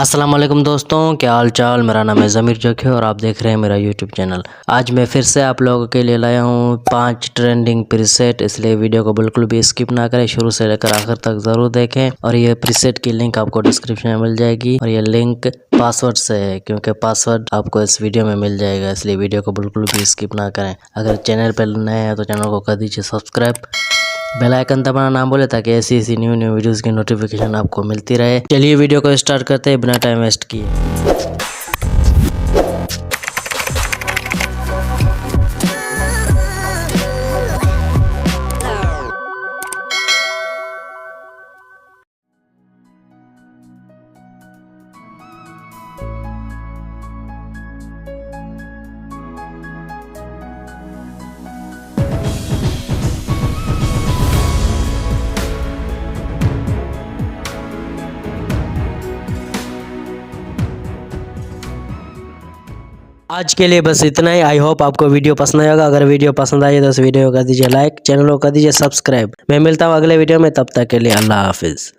अस्सलाम वालेकुम दोस्तों, क्या हाल चाल। मेरा नाम है ज़मीर जोखी और आप देख रहे हैं मेरा यूट्यूब चैनल। आज मैं फिर से आप लोगों के लिए लाया हूँ 5 ट्रेंडिंग प्रीसेट, इसलिए वीडियो को बिल्कुल भी स्किप ना करें, शुरू से लेकर आखिर तक ज़रूर देखें। और ये प्रीसेट की लिंक आपको डिस्क्रिप्शन में मिल जाएगी और ये लिंक पासवर्ड से है, क्योंकि पासवर्ड आपको इस वीडियो में मिल जाएगा, इसलिए वीडियो को बिल्कुल भी स्किप ना करें। अगर चैनल पर नए हैं तो चैनल को कर दीजिए सब्सक्राइब, बेल आइकन दबाना ना भूले ताकि ऐसी न्यू वीडियोस की नोटिफिकेशन आपको मिलती रहे। चलिए वीडियो को स्टार्ट करते हैं बिना टाइम वेस्ट किए। आज के लिए बस इतना ही। आई होप आपको वीडियो पसंद आएगा। अगर वीडियो पसंद आई तो इस वीडियो को कर दीजिए लाइक, चैनल को कर दीजिए सब्सक्राइब। मैं मिलता हूँ अगले वीडियो में, तब तक के लिए अल्लाह हाफिज़।